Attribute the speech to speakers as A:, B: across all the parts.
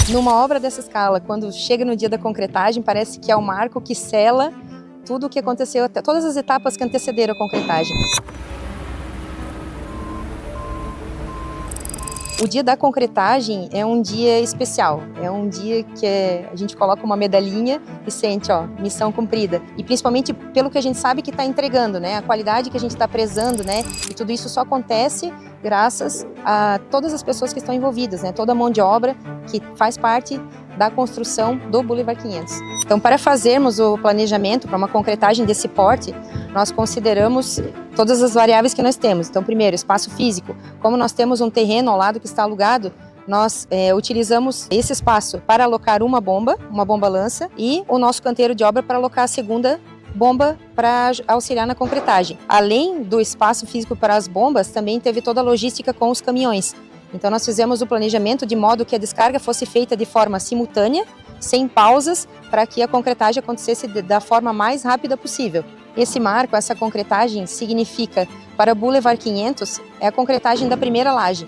A: Numa obra dessa escala, quando chega no dia da concretagem, parece que é o marco que sela tudo o que aconteceu, todas as etapas que antecederam a concretagem. O dia da concretagem é um dia especial, é um dia que a gente coloca uma medalhinha e sente, ó, missão cumprida. E principalmente pelo que a gente sabe que está entregando, né? A qualidade que a gente está prezando, né? E tudo isso só acontece graças a todas as pessoas que estão envolvidas, né? Toda a mão de obra que faz parte da construção do Boulevard 500. Então, para fazermos o planejamento para uma concretagem desse porte, nós consideramos todas as variáveis que nós temos. Então, primeiro, espaço físico. Como nós temos um terreno ao lado que está alugado, nós utilizamos esse espaço para alocar uma bomba lança, e o nosso canteiro de obra para alocar a segunda bomba para auxiliar na concretagem. Além do espaço físico para as bombas, também teve toda a logística com os caminhões. Então, nós fizemos o planejamento de modo que a descarga fosse feita de forma simultânea, sem pausas, para que a concretagem acontecesse da forma mais rápida possível. Esse marco, essa concretagem, significa, para o Boulevard 500, é a concretagem da primeira laje.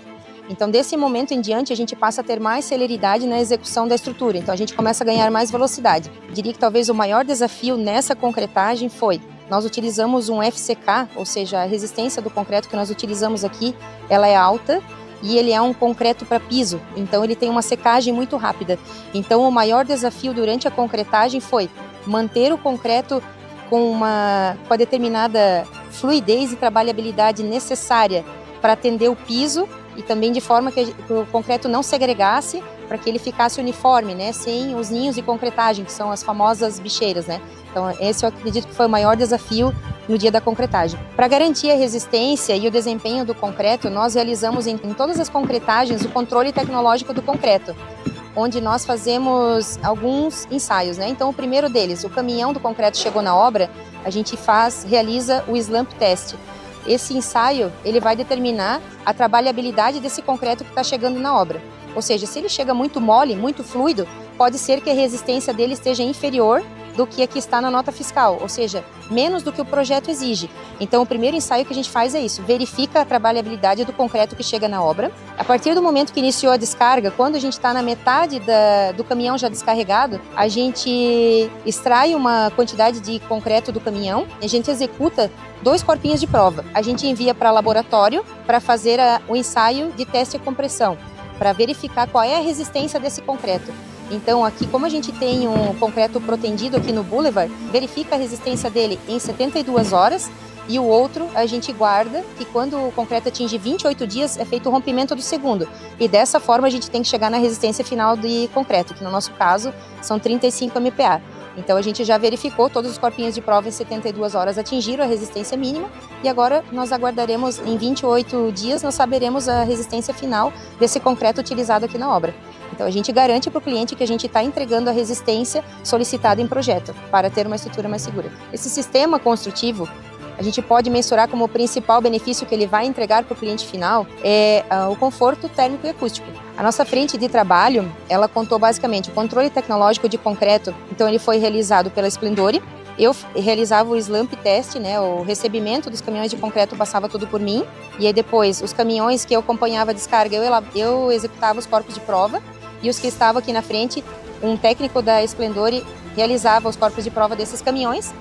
A: Então, desse momento em diante, a gente passa a ter mais celeridade na execução da estrutura. Então, a gente começa a ganhar mais velocidade. Eu diria que talvez o maior desafio nessa concretagem foi: nós utilizamos um FCK, ou seja, a resistência do concreto que nós utilizamos aqui, ela é alta, e ele é um concreto para piso, então ele tem uma secagem muito rápida. Então, o maior desafio durante a concretagem foi manter o concreto com a determinada fluidez e trabalhabilidade necessária para atender o piso, e também de forma que o concreto não segregasse, para que ele ficasse uniforme, né, sem os ninhos de concretagem, que são as famosas bicheiras, né. Então, esse eu acredito que foi o maior desafio no dia da concretagem. Para garantir a resistência e o desempenho do concreto, nós realizamos em todas as concretagens o controle tecnológico do concreto, onde nós fazemos alguns ensaios, né? Então, o primeiro deles, o caminhão do concreto chegou na obra, a gente realiza o slump test. Esse ensaio, ele vai determinar a trabalhabilidade desse concreto que está chegando na obra. Ou seja, se ele chega muito mole, muito fluido, pode ser que a resistência dele esteja inferior do que aqui está na nota fiscal, ou seja, menos do que o projeto exige. Então, o primeiro ensaio que a gente faz é isso: verifica a trabalhabilidade do concreto que chega na obra. A partir do momento que iniciou a descarga, quando a gente está na metade do caminhão já descarregado, a gente extrai uma quantidade de concreto do caminhão, a gente executa 2 corpinhos de prova. A gente envia para laboratório para fazer o ensaio de teste de compressão, para verificar qual é a resistência desse concreto. Então, aqui, como a gente tem um concreto protendido aqui no Boulevard, verifica a resistência dele em 72 horas, e o outro a gente guarda, que quando o concreto atinge 28 dias, é feito o rompimento do segundo. E dessa forma a gente tem que chegar na resistência final de concreto, que no nosso caso são 35 MPa. Então, a gente já verificou todos os corpinhos de prova em 72 horas, atingiram a resistência mínima, e agora nós aguardaremos, em 28 dias, nós saberemos a resistência final desse concreto utilizado aqui na obra. Então, a gente garante para o cliente que a gente está entregando a resistência solicitada em projeto, para ter uma estrutura mais segura. Esse sistema construtivo, a gente pode mensurar como o principal benefício que ele vai entregar para o cliente final é o conforto térmico e acústico. A nossa frente de trabalho, ela contou basicamente o controle tecnológico de concreto, então ele foi realizado pela Splendore. Eu realizava o slump test, né, o recebimento dos caminhões de concreto passava tudo por mim, e aí depois os caminhões que eu acompanhava a descarga, eu executava os corpos de prova, e os que estavam aqui na frente, um técnico da Splendore realizava os corpos de prova desses caminhões.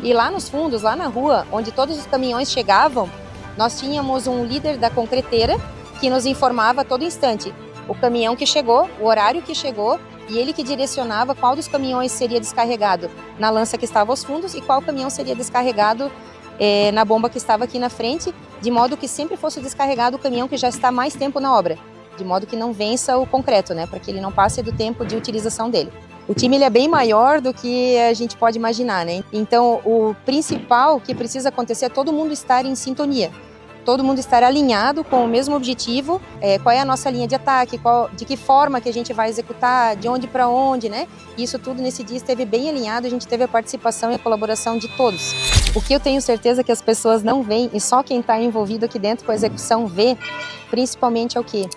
A: E lá nos fundos, lá na rua, onde todos os caminhões chegavam, nós tínhamos um líder da concreteira que nos informava a todo instante o caminhão que chegou, o horário que chegou, e ele que direcionava qual dos caminhões seria descarregado na lança que estava aos fundos e qual caminhão seria descarregado na bomba que estava aqui na frente, de modo que sempre fosse descarregado o caminhão que já está mais tempo na obra, de modo que não vença o concreto, né, para que ele não passe do tempo de utilização dele. O time ele é bem maior do que a gente pode imaginar, né? Então, o principal que precisa acontecer é todo mundo estar em sintonia, todo mundo estar alinhado com o mesmo objetivo, qual é a nossa linha de ataque, de que forma que a gente vai executar, de onde para onde, né? Isso tudo nesse dia esteve bem alinhado, a gente teve a participação e a colaboração de todos. O que eu tenho certeza que as pessoas não veem, e só quem está envolvido aqui dentro com a execução vê, principalmente é o quê?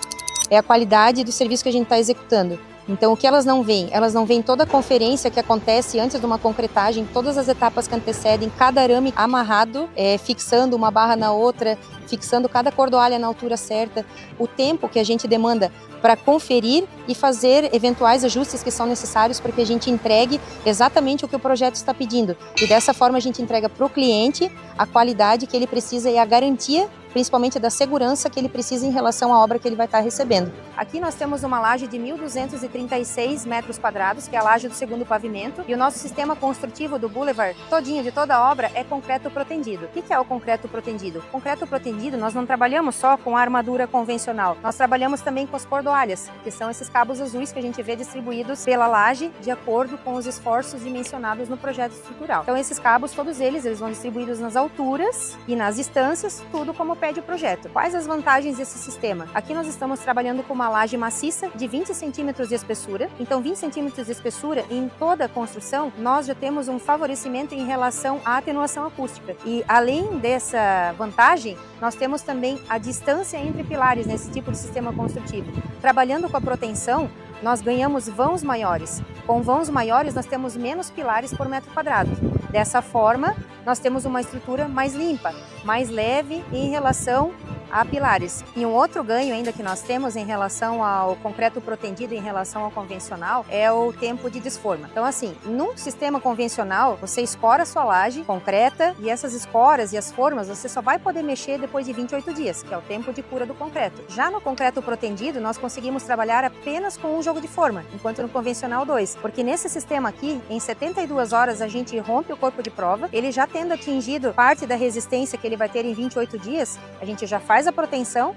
A: É a qualidade do serviço que a gente está executando. Então, o que elas não veem? Elas não veem toda a conferência que acontece antes de uma concretagem, todas as etapas que antecedem, cada arame amarrado, fixando uma barra na outra, fixando cada cordoalha na altura certa, o tempo que a gente demanda para conferir e fazer eventuais ajustes que são necessários para que a gente entregue exatamente o que o projeto está pedindo. E dessa forma a gente entrega para o cliente a qualidade que ele precisa e a garantia, principalmente da segurança que ele precisa em relação à obra que ele vai estar recebendo. Aqui nós temos uma laje de 1.236 metros quadrados, que é a laje do segundo pavimento, e o nosso sistema construtivo do Boulevard, todinho de toda a obra, é concreto protendido. O que é o concreto protendido? O concreto protendido, nós não trabalhamos só com a armadura convencional, nós trabalhamos também com as cordoalhas, que são esses cabos azuis que a gente vê distribuídos pela laje de acordo com os esforços dimensionados no projeto estrutural. Então esses cabos, todos eles vão distribuídos nas alturas e nas distâncias, tudo como pede o projeto. Quais as vantagens desse sistema? Aqui nós estamos trabalhando com uma laje maciça de 20 centímetros de espessura. Então 20 centímetros de espessura em toda a construção, nós já temos um favorecimento em relação à atenuação acústica. E além dessa vantagem, nós temos também a distância entre pilares nesse tipo de sistema construtivo. Trabalhando com a proteção, nós ganhamos vãos maiores. Com vãos maiores, nós temos menos pilares por metro quadrado. Dessa forma, nós temos uma estrutura mais limpa, mais leve em relação a pilares. E um outro ganho ainda que nós temos em relação ao concreto protendido, em relação ao convencional, é o tempo de desforma. Então assim, num sistema convencional, você escora a sua laje concreta e essas escoras e as formas você só vai poder mexer depois de 28 dias, que é o tempo de cura do concreto. Já no concreto protendido, nós conseguimos trabalhar apenas com um jogo de forma, enquanto no convencional 2. Porque nesse sistema aqui, em 72 horas a gente rompe o corpo de prova, ele já tendo atingido parte da resistência que ele vai ter em 28 dias, a gente já faz a proteção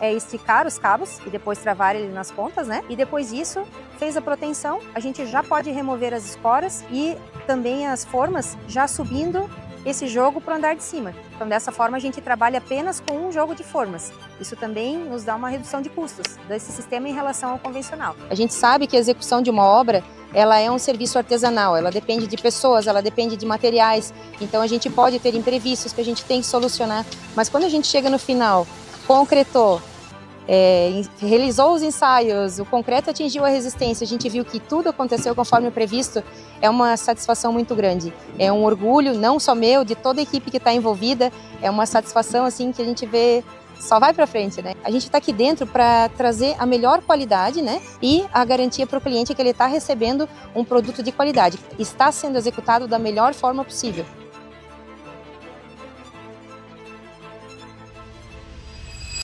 A: é esticar os cabos e depois travar ele nas pontas, né? E depois disso, fez a proteção, a gente já pode remover as escoras e também as formas já subindo esse jogo para o andar de cima. Então dessa forma a gente trabalha apenas com um jogo de formas. Isso também nos dá uma redução de custos desse sistema em relação ao convencional. A gente sabe que a execução de uma obra ela é um serviço artesanal, ela depende de pessoas, ela depende de materiais, então a gente pode ter imprevistos que a gente tem que solucionar, mas quando a gente chega no final, concretou, realizou os ensaios, o concreto atingiu a resistência, a gente viu que tudo aconteceu conforme o previsto, é uma satisfação muito grande, é um orgulho, não só meu, de toda a equipe que está envolvida, é uma satisfação assim que a gente vê só vai para frente, né? A gente está aqui dentro para trazer a melhor qualidade, né? E a garantia para o cliente que ele está recebendo um produto de qualidade, está sendo executado da melhor forma possível.